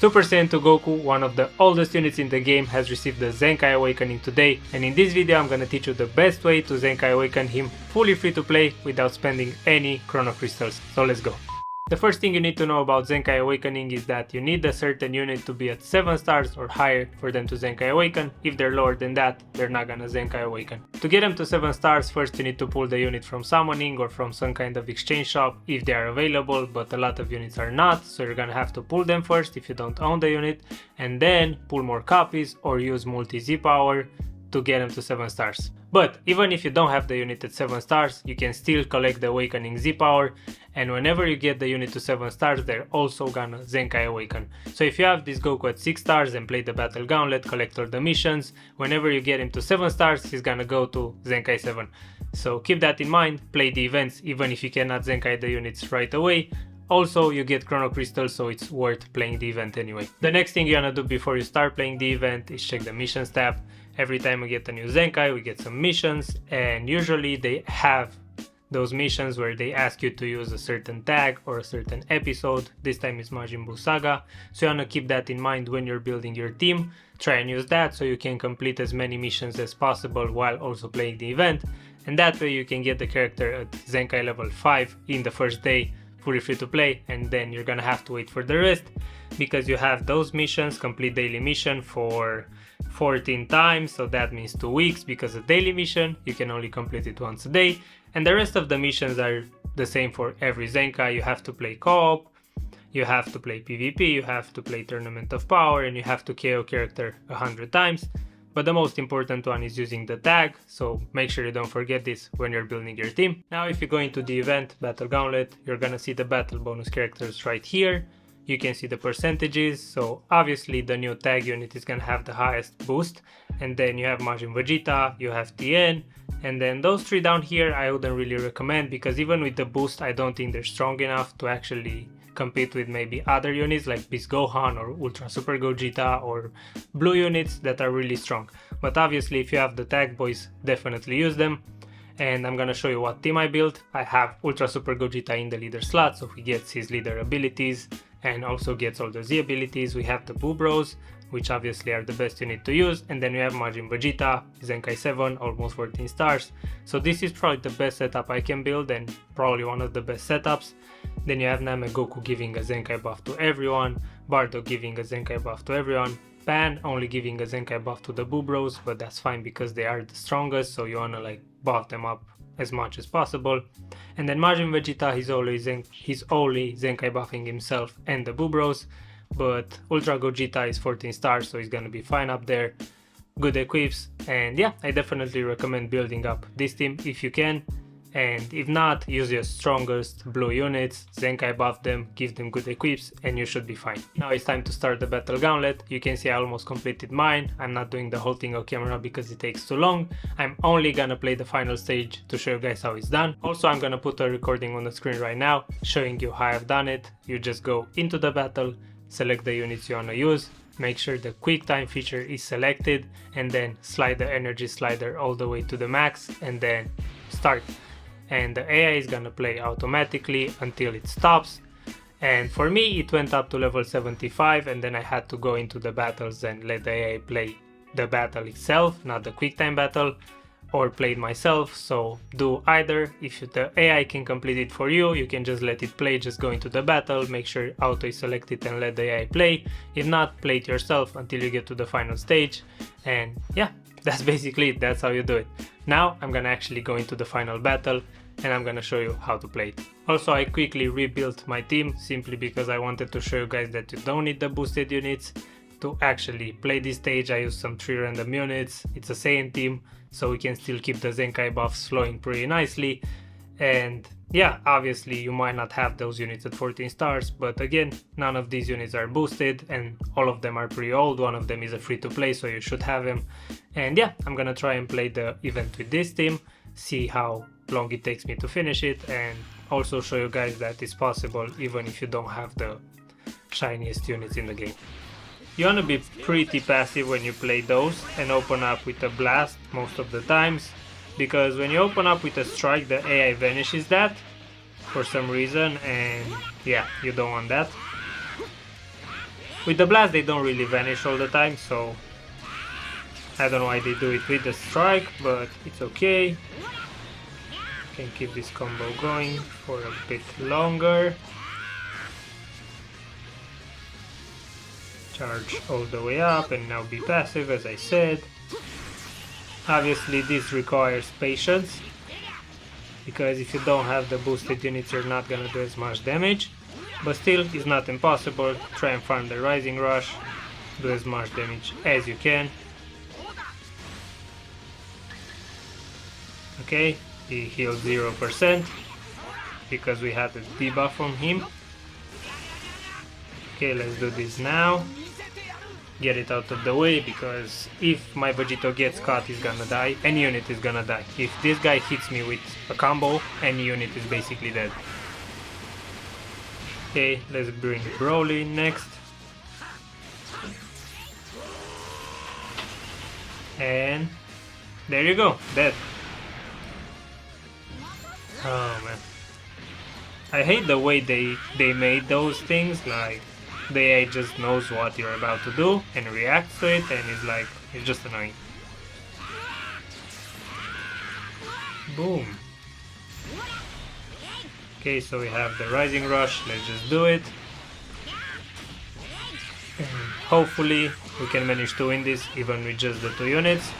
Super Saiyan 2 Goku, one of the oldest units in the game, has received the ZENKAI Awakening today, and in this video I'm gonna teach you the best way to ZENKAI Awaken him fully free to play without spending any Chrono Crystals. So let's go. The first thing you need to know about ZENKAI Awakening is that you need a certain unit to be at 7 stars or higher for them to ZENKAI Awaken. If they're lower than that, they're not gonna ZENKAI Awaken. To get them to 7 stars, first you need to pull the unit from summoning or from some kind of exchange shop if they are available, but a lot of units are not, so you're gonna have to pull them first if you don't own the unit, and then pull more copies or use multi-Z power to get them to 7 stars. But even if you don't have the unit at 7 stars, you can still collect the Awakening Z power, and whenever you get the unit to 7 stars, they're also gonna ZENKAI Awaken. So if you have this Goku at 6 stars and play the Battle Gauntlet, collect all the missions, whenever you get him to 7 stars, he's gonna go to ZENKAI 7. So keep that in mind, play the events even if you cannot ZENKAI the units right away. Also, you get Chrono Crystals, so it's worth playing the event anyway. The next thing you're gonna do before you start playing the event is check the missions tab. Every time we get a new ZENKAI, we get some missions, and usually they have those missions where they ask you to use a certain tag or a certain episode. This time is Majin Buu Saga, so you wanna keep that in mind when you're building your team. Try and use that so you can complete as many missions as possible while also playing the event, and that way you can get the character at ZENKAI level 5 in the first day, fully free to play, and then you're gonna have to wait for the rest because you have those missions. Complete daily mission for 14 times, so that means 2 weeks, because a daily mission you can only complete it once a day, and the rest of the missions are the same for every ZENKAI. You have to play co-op, you have to play PvP, you have to play Tournament of Power, and you have to KO character 100 times. But the most important one is using the tag, so make sure you don't forget this when you're building your team. Now if you go into the event Battle Gauntlet, you're gonna see the battle bonus characters right here. You can see the percentages, so obviously the new tag unit is gonna have the highest boost, and then you have Majin Vegeta, you have Tien, and then those 3 down here I wouldn't really recommend, because even with the boost I don't think they're strong enough to actually compete with maybe other units like Beast Gohan or Ultra Super Gogeta or blue units that are really strong. But obviously if you have the tag boys, definitely use them. And I'm gonna show you what team I built. I have Ultra Super Gogeta in the leader slot, so he gets his leader abilities and also gets all the Z abilities. We have the Boo Bros, which obviously are the best unit to use, and then we have Majin Vegeta, ZENKAI 7, almost 14 stars. So this is probably the best setup I can build, and probably one of the best setups. Then you have Namegoku giving a ZENKAI buff to everyone, Bardock giving a ZENKAI buff to everyone, Pan only giving a ZENKAI buff to the Boo Bros, but that's fine because they are the strongest, so you wanna like buff them up as much as possible. And then Majin Vegeta, he's only ZENKAI buffing himself and the Boo Bros, but Ultra Gogeta is 14 stars, so he's gonna be fine up there. Good equips, and yeah, I definitely recommend building up this team if you can. And if not, use your strongest blue units, ZENKAI buff them, give them good equips, and you should be fine. Now it's time to start the Battle Gauntlet. You can see I almost completed mine. I'm not doing the whole thing on camera because it takes too long. I'm only gonna play the final stage to show you guys how it's done. Also, I'm gonna put a recording on the screen right now showing you how I've done it. You just go into the battle, select the units you wanna use, make sure the quick time feature is selected, and then slide the energy slider all the way to the max, and then start. And the AI is gonna play automatically until it stops. And for me it went up to level 75, and then I had to go into the battles and let the AI play the battle itself, not the quick time battle, or play it myself. So do either. If the AI can complete it for you, you can just let it play, just go into the battle, make sure auto is selected and let the AI play. If not, play it yourself until you get to the final stage. And yeah, that's basically it. That's how you do it. Now I'm gonna actually go into the final battle and I'm gonna show you how to play it. Also, I quickly rebuilt my team simply because I wanted to show you guys that you don't need the boosted units to actually play this stage. I used some 3 random units. It's a Saiyan team, so we can still keep the ZENKAI buffs flowing pretty nicely. And yeah, obviously you might not have those units at 14 stars, but again, none of these units are boosted and all of them are pretty old. One of them is a free to play, so you should have him. And yeah, I'm gonna try and play the event with this team, see how long it takes me to finish it, and also show you guys that it's possible even if you don't have the shiniest units in the game. You wanna be pretty passive when you play those and open up with a blast most of the times, because when you open up with a strike, the AI vanishes that for some reason, and yeah, you don't want that. With the blast they don't really vanish all the time, so I don't know why they do it with the strike, but it's okay. Can keep this combo going for a bit longer. Charge all the way up and now be passive, as I said. Obviously this requires patience, because if you don't have the boosted units you're not gonna do as much damage, but still it's not impossible. Try and farm the Rising Rush, do as much damage as you can. Okay, he healed 0% because we had a debuff from him. Okay, let's do this now. Get it out of the way, because if my Vegito gets caught, he's gonna die. Any unit is gonna die. If this guy hits me with a combo, any unit is basically dead. Okay, let's bring Broly next. And there you go, dead. Oh man. I hate the way they made those things, like the AI just knows what you're about to do and reacts to it, and it's just annoying. Boom. Okay, so we have the Rising Rush, let's just do it. And hopefully we can manage to win this even with just the 2 units.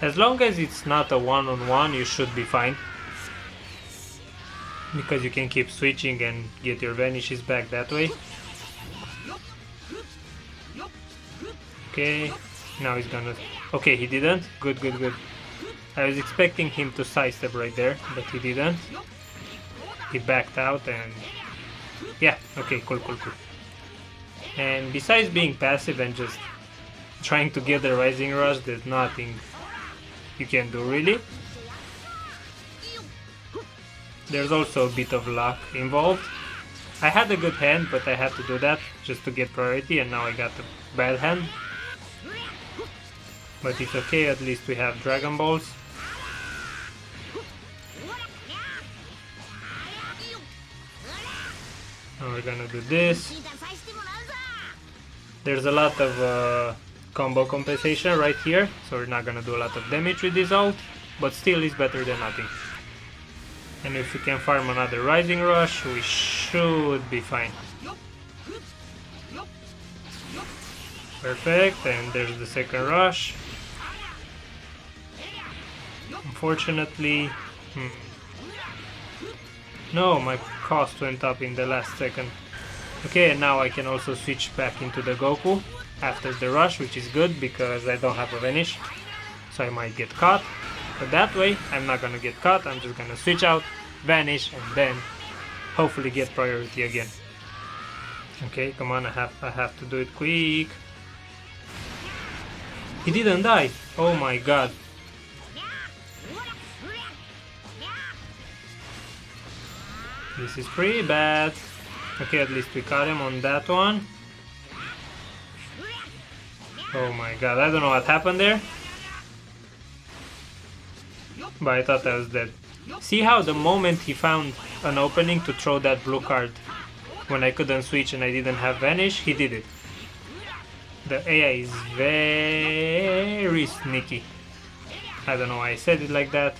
As long as it's not a one-on-one, you should be fine, because you can keep switching and get your vanishes back that way. Okay, now he's gonna... Okay, he didn't. Good, good, good. I was expecting him to sidestep right there, but he didn't. He backed out and... Yeah, okay, cool, cool, cool. And besides being passive and just trying to get the Rising Rush, there's nothing you can do really. There's also a bit of luck involved. I had a good hand, but I had to do that just to get priority, and now I got a bad hand. But it's okay, at least we have Dragon Balls. Now we're gonna do this. There's a lot of combo compensation right here, so we're not gonna do a lot of damage with this ult, but still it's better than nothing. And if we can farm another Rising Rush, we should be fine. Perfect, and there's the second rush. Unfortunately, no, my cost went up in the last second. Okay, and now I can also switch back into the Goku after the rush, which is good because I don't have a vanish, so I might get caught. But that way, I'm not gonna get caught, I'm just gonna switch out, vanish, and then hopefully get priority again. Okay, come on, I have to do it quick. He didn't die! Oh my god. This is pretty bad. Okay, at least we caught him on that one. Oh my god, I don't know what happened there, but I thought I was dead. See how the moment he found an opening to throw that blue card when I couldn't switch and I didn't have vanish, he did it. The AI is very sneaky. I don't know why I said it like that.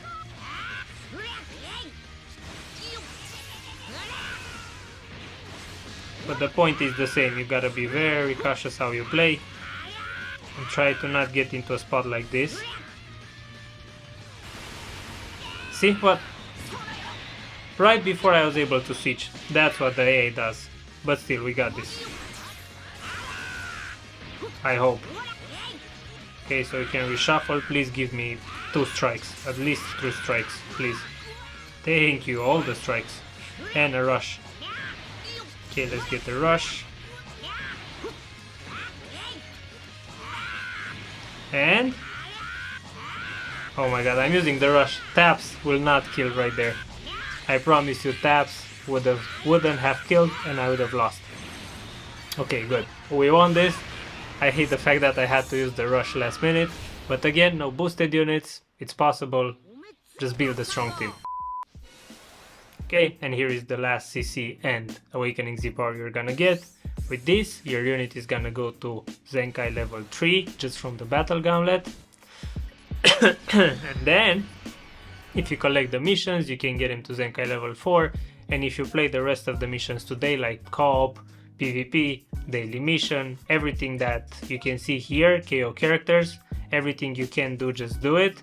But the point is the same, you gotta be very cautious how you play and try to not get into a spot like this. See what? Right before I was able to switch, that's what the AA does. But still, we got this. I hope. Okay, so you can reshuffle, please give me 2 strikes, at least 3 strikes, please. Thank you, all the strikes. And a rush. Okay, let's get the rush. And... oh my god, I'm using the rush. Taps will not kill right there. I promise you, taps wouldn't have killed and I would have lost. Okay, good. We won this. I hate the fact that I had to use the rush last minute. But again, no boosted units. It's possible. Just build a strong team. Okay, and here is the last CC and Awakening Z power you're gonna get. With this, your unit is gonna go to Zenkai level 3 just from the battle gauntlet. And then, if you collect the missions, you can get him to Zenkai level 4. And if you play the rest of the missions today, like co-op, PvP, daily mission, everything that you can see here, KO characters, everything you can do, just do it.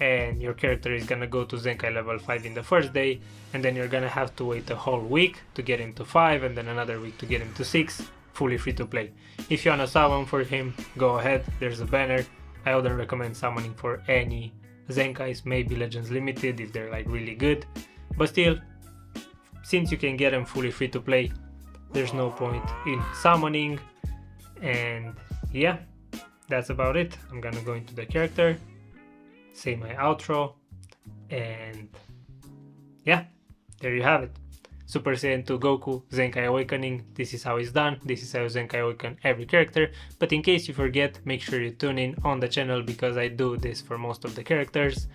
And your character is gonna go to Zenkai level 5 in the first day, and then you're gonna have to wait a whole week to get him to 5, and then another week to get him to 6, fully free to play. If you wanna summon for him, go ahead, there's a banner. I wouldn't recommend summoning for any Zenkais, maybe Legends Limited if they're like really good, but still, since you can get them fully free to play, there's no point in summoning. And yeah, that's about it. I'm gonna go into the character, say my outro, and yeah, there you have it. Super Saiyan 2 Goku, Zenkai Awakening. This is how it's done. This is how Zenkai Awaken every character. But in case you forget, make sure you tune in on the channel, because I do this for most of the characters,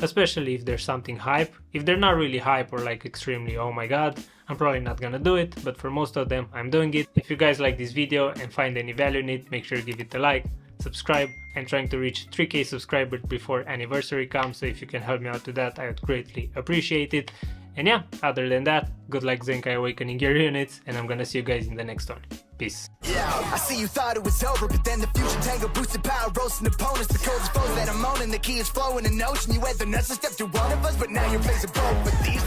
especially if there's something hype. If they're not really hype or like extremely oh my god, I'm probably not gonna do it, but for most of them I'm doing it. If you guys like this video and find any value in it, make sure you give it a like, subscribe. I'm trying to reach 3k subscribers before anniversary comes, so if you can help me out to that, I would greatly appreciate it. And yeah, other than that, good luck Zenkai Awakening your units, and I'm gonna see you guys in the next one. Peace. Yeah, I see you thought it was over, but then the fusion tango boosted power, roasting opponents, the coldest foes that I'm owning, the key is flowing in ocean, you had the nuts to step to one of us, but now you're facing both with these